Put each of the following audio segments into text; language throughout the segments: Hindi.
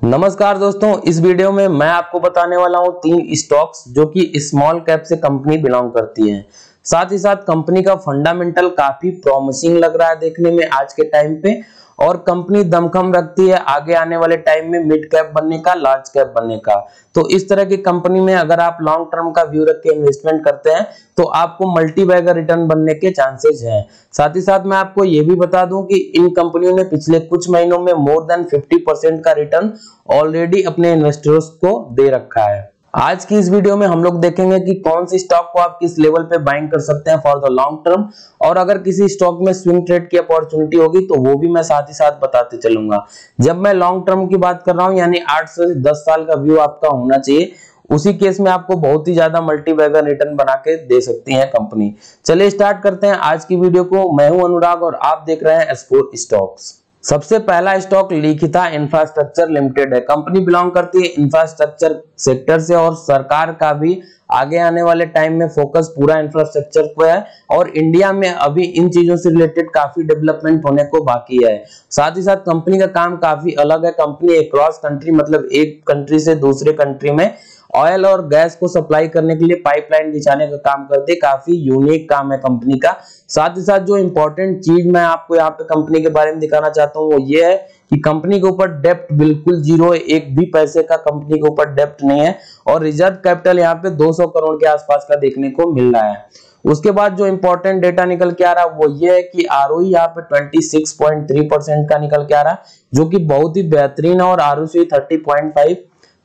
नमस्कार दोस्तों, इस वीडियो में मैं आपको बताने वाला हूं 3 स्टॉक्स जो कि स्मॉल कैप से कंपनी बिलोंग करती हैं। साथ ही साथ कंपनी का फंडामेंटल काफी प्रॉमिसिंग लग रहा है देखने में आज के टाइम पे, और कंपनी दमखम रखती है आगे आने वाले टाइम में मिड कैप बनने का, लार्ज कैप बनने का। तो इस तरह की कंपनी में अगर आप लॉन्ग टर्म का व्यू रख के इन्वेस्टमेंट करते हैं तो आपको मल्टी बैगर रिटर्न बनने के चांसेस हैं। साथ ही साथ मैं आपको ये भी बता दूं कि इन कंपनियों ने पिछले कुछ महीनों में मोर देन 50% का रिटर्न ऑलरेडी अपने इन्वेस्टर्स को दे रखा है। आज की इस वीडियो में हम लोग देखेंगे कि कौन सी स्टॉक को आप किस लेवल पे बाइंग कर सकते हैं फॉर द लॉन्ग टर्म, और अगर किसी स्टॉक में स्विंग ट्रेड की अपॉर्चुनिटी होगी तो वो भी मैं साथ ही साथ बताते चलूंगा। जब मैं लॉन्ग टर्म की बात कर रहा हूं यानी 8 से 10 साल का व्यू आपका होना चाहिए, उसी केस में आपको बहुत ही ज्यादा मल्टी बैगर रिटर्न बना के दे सकती है कंपनी। चलिए स्टार्ट करते हैं आज की वीडियो को। मैं हूं अनुराग और आप देख रहे हैं S4 स्टॉक्स। सबसे पहला स्टॉक लिखिता इंफ्रास्ट्रक्चर लिमिटेड है। कंपनी बिलोंग करती है इंफ्रास्ट्रक्चर सेक्टर से और सरकार का भी आगे आने वाले टाइम में फोकस पूरा इंफ्रास्ट्रक्चर पे है, और इंडिया में अभी इन चीजों से रिलेटेड काफी डेवलपमेंट होने को बाकी है। साथ ही साथ कंपनी का काम काफी अलग है। कंपनी अक्रॉस कंट्री, मतलब एक कंट्री से दूसरे कंट्री में ऑयल और गैस को सप्लाई करने के लिए पाइपलाइन बिछाने का काम करते हैं। काफी यूनिक काम है कंपनी का। साथ ही साथ जो इंपॉर्टेंट चीज मैं आपको यहाँ पे कंपनी के बारे में दिखाना चाहता हूँ वो ये है कि कंपनी के ऊपर डेप्ट बिल्कुल जीरो है, एक भी पैसे का कंपनी के ऊपर डेप्ट नहीं है, और रिजर्व कैपिटल यहाँ पे 200 करोड़ के आसपास का देखने को मिल रहा है। उसके बाद जो इंपॉर्टेंट डेटा निकल के आ रहा है वो ये है कि आरओई यहाँ पे 26.3% का निकल के आ रहा है, जो कि बहुत ही बेहतरीन है, और आरओसी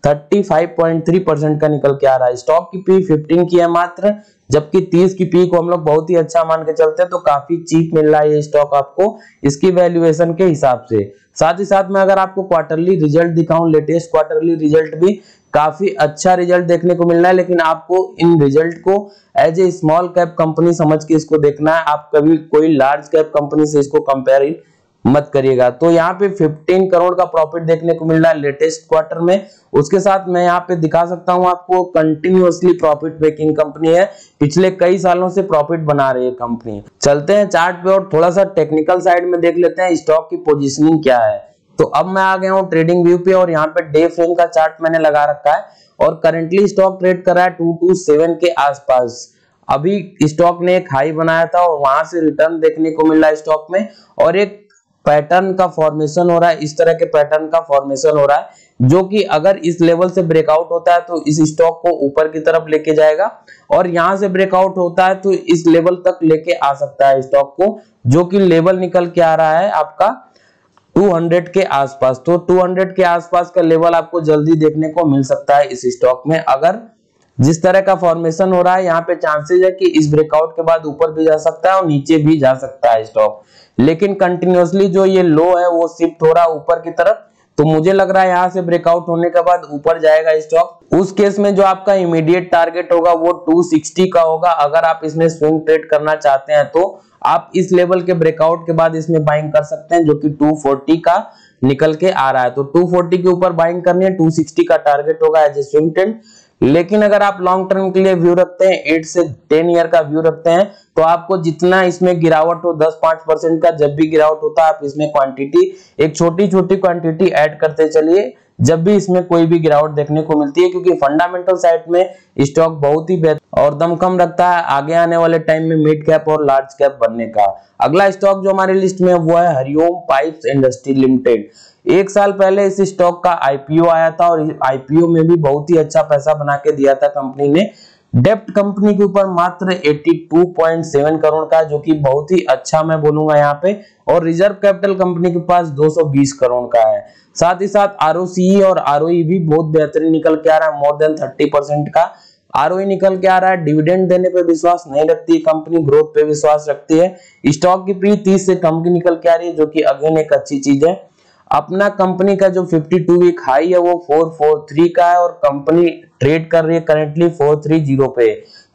35.3% का निकल के आ रहा है। स्टॉक की पी 15 की है मात्र, जबकि 30 की पी को हम लोग बहुत ही अच्छा मान के चलते हैं, तो काफी चीप मिल रहा है ये स्टॉक आपको इसकी वैल्यूएशन के हिसाब से। साथ ही साथ में अगर आपको क्वार्टरली रिजल्ट दिखाऊं, लेटेस्ट क्वार्टरली रिजल्ट भी काफी अच्छा रिजल्ट देखने को मिल रहा है, लेकिन आपको इन रिजल्ट को as a small cap company समझ के इसको देखना है। आप कभी कोई लार्ज कैप कंपनी से इसको कंपेयर मत करिएगा। तो यहाँ पे 15 करोड़ का प्रॉफिट देखने को मिल रहा है लेटेस्ट क्वार्टर में। उसके साथ मैं यहाँ पे दिखा सकता हूँ आपको, कंटिन्यूअसली प्रॉफिट मेकिंग कंपनी है, पिछले कई सालों से प्रॉफिट बना रही है कंपनी। चलते हैं चार्ट पे और थोड़ा सा टेक्निकल साइड में देख लेते हैं स्टॉक की पोजीशनिंग क्या है। तो अब मैं आ गया हूँ ट्रेडिंग व्यू पे, और यहाँ पे डे फ्रेम का चार्ट मैंने लगा रखा है, और करेंटली स्टॉक ट्रेड कर रहा है 227 के आसपास। अभी स्टॉक ने एक हाई बनाया था और वहां से रिटर्न देखने को मिल रहा है स्टॉक में, और एक पैटर्न का फॉर्मेशन हो रहा है। इस तरह के पैटर्न का फॉर्मेशन हो रहा है, जो कि अगर इस लेवल से ब्रेकआउट होता है तो इस स्टॉक को ऊपर की तरफ लेके जाएगा, और यहां से ब्रेकआउट होता है तो इस लेवल तक लेके आ सकता है स्टॉक को, जो कि लेवल निकल के आ रहा है आपका 200 के आसपास। तो 200 के आसपास का लेवल आपको जल्दी देखने को मिल सकता है इस स्टॉक में। अगर जिस तरह का फॉर्मेशन हो रहा है यहाँ पे चांसेस है कि इस ब्रेकआउट के बाद ऊपर भी जा सकता है और नीचे भी जा सकता है स्टॉक, लेकिन कंटिन्यूअसली जो ये लो है वो शिफ्ट हो रहा है ऊपर की तरफ। तो मुझे लग रहा है यहाँ से ब्रेकआउट होने के बाद ऊपर जाएगा स्टॉक। उस केस में जो आपका इमीडिएट टारगेट होगा वो 260 का होगा। अगर आप इसमें स्विंग ट्रेड करना चाहते हैं तो आप इस लेवल के ब्रेकआउट के बाद इसमें बाइंग कर सकते हैं, जो कि 240 का निकल के आ रहा है। तो 240 के ऊपर बाइंग करनी है, 260 का टारगेट होगा एज ए स्विंग ट्रेड। लेकिन अगर आप लॉन्ग टर्म के लिए व्यू रखते हैं, 8 से 10 ईयर का व्यू रखते हैं, तो आपको जितना इसमें गिरावट हो 10-5% का जब भी गिरावट होता है आप इसमें क्वांटिटी, एक छोटी छोटी क्वांटिटी ऐड करते चलिए जब भी इसमें कोई भी गिरावट देखने को मिलती है, क्योंकि फंडामेंटल साइड में स्टॉक बहुत ही बेहतर और दमखम रखता है आगे आने वाले टाइम में मिड कैप और लार्ज कैप बनने का। अगला स्टॉक जो हमारी लिस्ट में है वो है हरिओम पाइप्स इंडस्ट्री लिमिटेड। 1 साल पहले इस स्टॉक का आईपीओ आया था, और आईपीओ में भी बहुत ही अच्छा पैसा बना के दिया था कंपनी ने। डेप्ट कंपनी के ऊपर मात्र 82.7 करोड़ का, जो कि बहुत ही अच्छा मैं बोलूंगा यहाँ पे, और रिजर्व कैपिटल कंपनी के पास 220 करोड़ का है। साथ ही साथ आरओसीई और आरओई भी बहुत बेहतरीन निकल के आ रहा है, मोर देन 30% का आरओई निकल के आ रहा है। डिविडेंड देने पे विश्वास नहीं रखती कंपनी, ग्रोथ पे विश्वास रखती है। स्टॉक की पी 30 से कम की निकल के आ रही है, जो कि अगेन एक अच्छी चीज है। अपना कंपनी का जो 52 वीक हाई है वो 443 का है, और कंपनी ट्रेड कर रही है करेंटली 430 पे।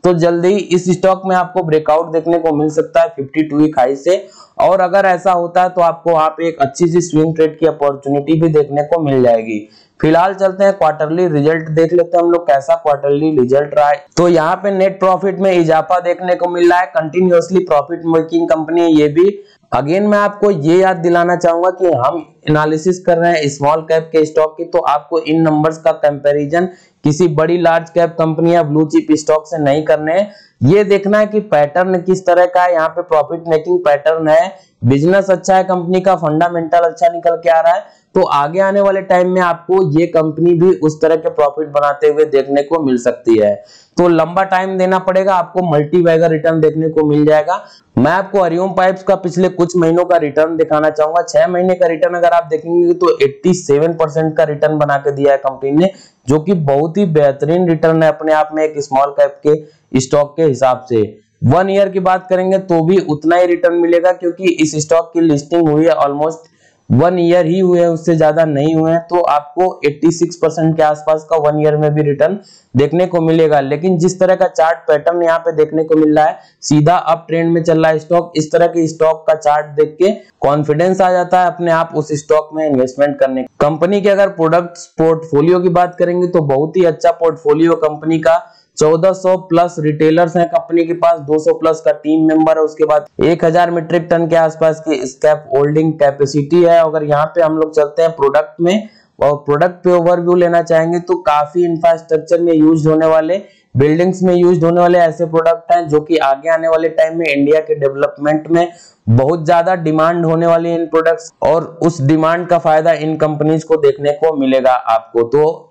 तो जल्दी ही इस स्टॉक में आपको ब्रेकआउट देखने को मिल सकता है 52 वीक हाई से, और अगर ऐसा होता है तो आपको वहां पे एक अच्छी सी स्विंग ट्रेड की अपॉर्चुनिटी भी देखने को मिल जाएगी। फिलहाल चलते हैं क्वार्टरली रिजल्ट देख लेते हैं हम लोग कैसा क्वार्टरली रिजल्ट रहा है। तो यहाँ पे नेट प्रॉफिट में इजाफा देखने को मिल रहा है, कंटिन्यूअसली प्रॉफिट मेकिंग कंपनी है ये भी। अगेन मैं आपको ये याद दिलाना चाहूंगा कि हम एनालिसिस कर रहे हैं स्मॉल कैप के स्टॉक की, तो आपको इन नंबर्स का कंपैरिजन किसी बड़ी लार्ज कैप कंपनी या ब्लू चिप स्टॉक से नहीं करने हैं। ये देखना है कि पैटर्न किस तरह का है, यहाँ पे प्रॉफिट मेकिंग पैटर्न है, बिजनेस अच्छा है, कंपनी का फंडामेंटल अच्छा निकल के आ रहा है, तो आगे आने वाले टाइम में आपको ये कंपनी भी उस तरह के प्रॉफिट बनाते हुए देखने को मिल सकती है। तो लंबा टाइम देना पड़ेगा, आपको मल्टी बैगर रिटर्न देखने को मिल जाएगा। मैं आपको हरिओम पाइप्स का पिछले कुछ महीनों का रिटर्न दिखाना चाहूंगा। 6 महीने का रिटर्न अगर आप देखेंगे तो 87% का रिटर्न बना के दिया है कंपनी ने, जो कि बहुत ही बेहतरीन रिटर्न है अपने आप में एक स्मॉल कैप के स्टॉक के हिसाब से। 1 ईयर की बात करेंगे तो भी उतना ही रिटर्न मिलेगा, क्योंकि इस स्टॉक की लिस्टिंग हुई है ऑलमोस्ट 1 ईयर ही हुए हैं, उससे ज्यादा नहीं हुए हैं, तो आपको 86% के आसपास का 1 ईयर में भी रिटर्न देखने को मिलेगा। लेकिन जिस तरह का चार्ट पैटर्न यहाँ पे देखने को मिल रहा है, सीधा अप ट्रेंड में चल रहा है स्टॉक, इस तरह के स्टॉक का चार्ट देख के कॉन्फिडेंस आ जाता है अपने आप उस स्टॉक में इन्वेस्टमेंट करने। कंपनी के अगर प्रोडक्ट पोर्टफोलियो की बात करेंगे तो बहुत ही अच्छा पोर्टफोलियो कंपनी का, 1400 प्लस रिटेलर्स हैं कंपनी के पास, 200 प्लस का टीम मेंबर है, उसके बाद 1000 मीट्रिक टन के आसपास की स्क्रैप होल्डिंग कैपेसिटी है। अगर यहाँ पे हम लोग चलते हैं प्रोडक्ट में और प्रोडक्ट पे ओवरव्यू लेना चाहेंगे तो काफी इंफ्रास्ट्रक्चर में यूज होने वाले, बिल्डिंग्स में यूज होने वाले ऐसे प्रोडक्ट हैं जो कि आगे आने वाले टाइम में इंडिया के डेवलपमेंट में बहुत ज्यादा डिमांड होने वाली इन प्रोडक्ट्स, और उस डिमांड का फायदा इन कंपनीज को देखने को मिलेगा आपको।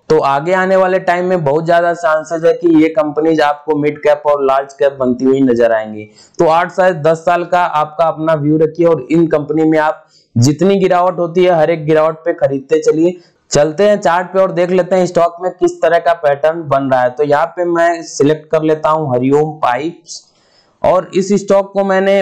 तो आगे आने वाले टाइम में बहुत ज्यादा चांसेस है कि ये कंपनीज आपको मिड कैप और लार्ज कैप बनती हुई नजर आएंगी। तो 8 से 10 साल का आपका अपना व्यू रखिए और इन कंपनी में आप जितनी गिरावट होती है हर एक गिरावट पे खरीदते चलिए। चलते हैं चार्ट पे और देख लेते हैं स्टॉक में किस तरह का पैटर्न बन रहा है। तो यहाँ पे मैं सिलेक्ट कर लेता हूं हरिओम पाइप्स, और इस स्टॉक को मैंने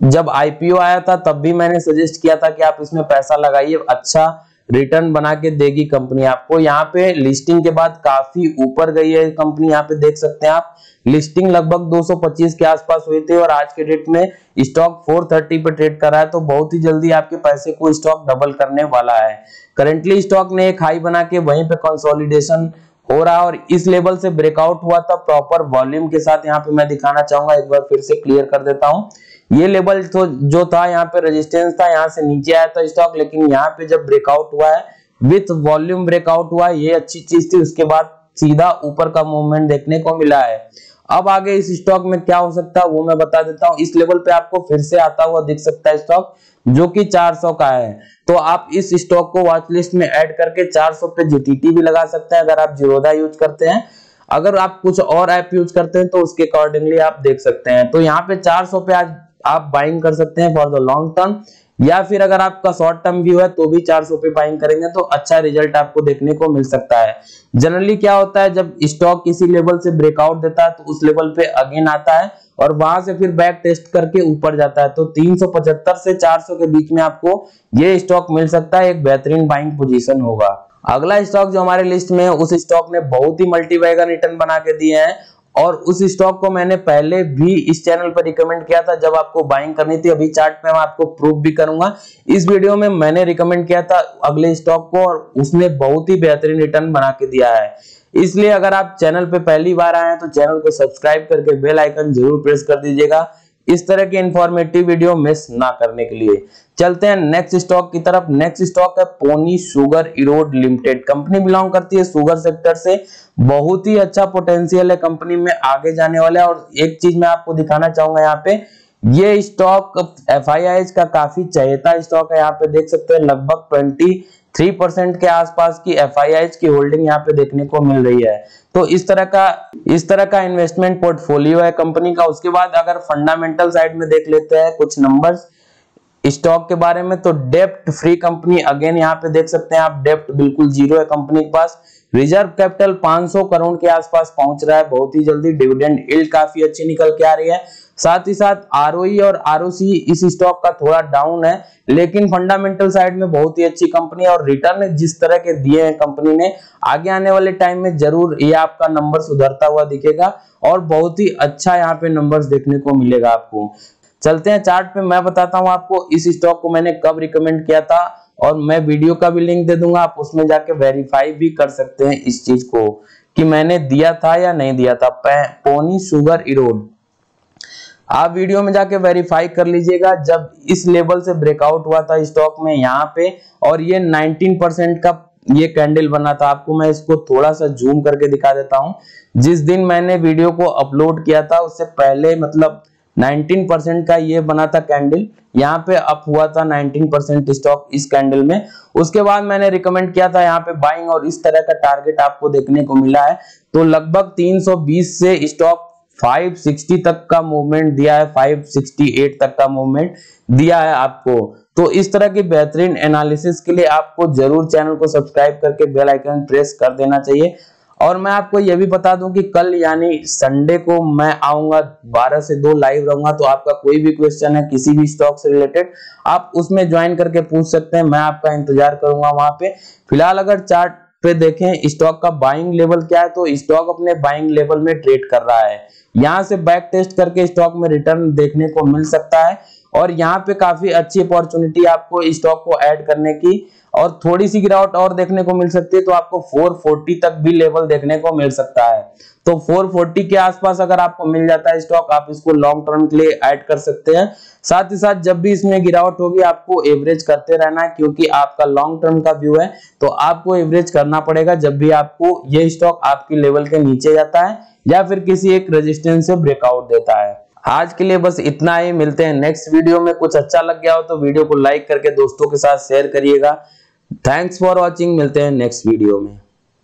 जब आईपीओ आया था तब भी मैंने सजेस्ट किया था कि आप इसमें पैसा लगाइए, अच्छा रिटर्न बना के देगी कंपनी आपको। यहाँ पे लिस्टिंग के बाद काफी ऊपर गई है कंपनी, यहाँ पे देख सकते हैं आप, लिस्टिंग लगभग 225 के आसपास हुई थी और आज के डेट में स्टॉक 430 पे ट्रेड कर रहा है। तो बहुत ही जल्दी आपके पैसे को स्टॉक डबल करने वाला है। करेंटली स्टॉक ने एक हाई बना के वहीं पे कंसोलिडेशन हो रहा है और इस लेवल से ब्रेकआउट हुआ था प्रॉपर वॉल्यूम के साथ। यहाँ पे मैं दिखाना चाहूंगा, एक बार फिर से क्लियर कर देता हूँ। ये लेवल तो जो था यहाँ पे रेजिस्टेंस था, यहाँ से नीचे आया था स्टॉक, लेकिन यहाँ पे जब ब्रेकआउट हुआ है विथ वॉल्यूम ब्रेकआउट हुआ, ये अच्छी चीज थी। उसके बाद सीधा ऊपर का मूवमेंट देखने को मिला है। अब आगे इस स्टॉक में क्या हो सकता है वो मैं बता देता हूँ। इस लेवल पे आपको फिर से आता हुआ दिख सकता है स्टॉक, जो कि 400 का है। तो आप इस स्टॉक को वॉच लिस्ट में ऐड करके 400 पे जीटीटी भी लगा सकते हैं अगर आप जीरोधा यूज करते हैं। अगर आप कुछ और ऐप यूज करते हैं तो उसके अकॉर्डिंगली आप देख सकते हैं। तो यहाँ पे 400 पे आज आप बाइंग कर सकते हैं फॉर द लॉन्ग टर्म, या फिर अगर आपका शॉर्ट टर्म व्यू है तो भी 400 पे बाइंग करेंगे तो अच्छा रिजल्ट आपको देखने को मिल सकता है। जनरली क्या होता है, जब स्टॉक किसी लेवल से ब्रेकआउट देता है तो उस लेवल पे अगेन आता है और वहां से फिर बैक टेस्ट करके ऊपर जाता है। तो 375 से 400 के बीच में आपको ये स्टॉक मिल सकता है, एक बेहतरीन बाइंग पोजीशन होगा। अगला स्टॉक जो हमारे लिस्ट में है, उस स्टॉक ने बहुत ही मल्टीबैगर रिटर्न बना के दिए हैं और उस स्टॉक को मैंने पहले भी इस चैनल पर रिकमेंड किया था जब आपको बाइंग करनी थी। अभी चार्ट पे मैं आपको प्रूफ भी करूंगा। इस वीडियो में मैंने रिकमेंड किया था अगले स्टॉक को और उसने बहुत ही बेहतरीन रिटर्न बना के दिया है। इसलिए अगर आप चैनल पे पहली बार आए हैं तो चैनल को सब्सक्राइब करके बेल आइकन जरूर प्रेस कर दीजिएगा, इस तरह के इंफॉर्मेटिव वीडियो मिस ना करने के लिए। चलते हैं नेक्स्ट स्टॉक की तरफ। नेक्स्ट स्टॉक है Ponni sugar Erode limited. Company belong करती है शुगर सेक्टर से, बहुत ही अच्छा पोटेंशियल है कंपनी में आगे जाने वाला है। और एक चीज मैं आपको दिखाना चाहूंगा, यहाँ पे ये स्टॉक FIIs का काफी चहेता स्टॉक है। यहाँ पे देख सकते हैं लगभग 23% के आसपास की FIIs की होल्डिंग यहाँ पे देखने को मिल रही है। तो इस तरह का इन्वेस्टमेंट पोर्टफोलियो है कंपनी का। उसके बाद अगर फंडामेंटल साइड में देख लेते हैं कुछ नंबर्स स्टॉक के बारे में, तो डेप्ट फ्री कंपनी, अगेन यहाँ पे देख सकते हैं आप, डेप्ट बिल्कुल जीरो है कंपनी के पास। रिजर्व कैपिटल 500 करोड़ के आसपास पहुंच रहा है बहुत ही जल्दी। डिविडेंड यील्ड काफी अच्छी निकल के आ रही है। साथ ही साथ ROE और ROC इस स्टॉक का थोड़ा डाउन है, लेकिन फंडामेंटल साइड में बहुत ही अच्छी कंपनी है और रिटर्न जिस तरह के दिए हैं कंपनी ने, आगे आने वाले टाइम में जरूर ये आपका नंबर सुधरता हुआ दिखेगा और बहुत ही अच्छा यहाँ पे नंबर्स देखने को मिलेगा आपको। चलते हैं चार्ट पे, मैं बताता हूँ आपको इस स्टॉक को मैंने कब रिकमेंड किया था और मैं वीडियो का भी लिंक दे दूंगा, आप उसमें जाके वेरीफाई भी कर सकते हैं इस चीज को कि मैंने दिया था या नहीं दिया था। पोनी शुगर इरोड आप वीडियो में जाके वेरीफाई कर लीजिएगा। जब इस लेवल से ब्रेकआउट हुआ था स्टॉक में यहाँ पे, और ये 19% का ये कैंडल बना था। आपको मैं इसको थोड़ा सा जूम करके दिखा देता हूं। जिस दिन मैंने वीडियो को अपलोड किया था उससे पहले मतलब 19% का ये बना था कैंडल, यहाँ पे अप हुआ था 19% स्टॉक इस कैंडल में। उसके बाद मैंने रिकमेंड किया था यहाँ पे बाइंग, और इस तरह का टारगेट आपको देखने को मिला है। तो लगभग 320 से स्टॉक 560 तक का मूवमेंट दिया है, 568 तक का मूवमेंट दिया है आपको। तो इस तरह की बेहतरीन एनालिसिस के लिए आपको जरूर चैनल को सब्सक्राइब करके बेल आइकन प्रेस कर देना चाहिए। और मैं आपको यह भी बता दूं कि कल यानी संडे को मैं आऊंगा 12 से 2 लाइव रहूंगा। तो आपका कोई भी क्वेश्चन है किसी भी स्टॉक से रिलेटेड, आप उसमें ज्वाइन करके पूछ सकते हैं, मैं आपका इंतजार करूंगा वहां पे। फिलहाल अगर चार्ट पे देखें स्टॉक का बाइंग लेवल क्या है, तो स्टॉक अपने बाइंग लेवल में ट्रेड कर रहा है। यहां से बैक टेस्ट करके स्टॉक में रिटर्न देखने को मिल सकता है, और यहाँ पे काफी अच्छी अपॉर्चुनिटी आपको स्टॉक को ऐड करने की, और थोड़ी सी गिरावट और देखने को मिल सकती है। तो आपको 440 तक भी लेवल देखने को मिल सकता है। तो 440 के आसपास अगर आपको मिल जाता है स्टॉक, आप इसको लॉन्ग टर्म के लिए ऐड कर सकते हैं। साथ ही साथ जब भी इसमें गिरावट होगी आपको एवरेज करते रहना है, क्योंकि आपका लॉन्ग टर्म का व्यू है। तो आपको एवरेज करना पड़ेगा जब भी आपको ये स्टॉक आपकी लेवल के नीचे जाता है या फिर किसी एक रेजिस्टेंस से ब्रेकआउट देता है। आज के लिए बस इतना ही, मिलते हैं नेक्स्ट वीडियो में। कुछ अच्छा लग गया हो तो वीडियो को लाइक करके दोस्तों के साथ शेयर करिएगा। थैंक्स फॉर वॉचिंग, मिलते हैं नेक्स्ट वीडियो में।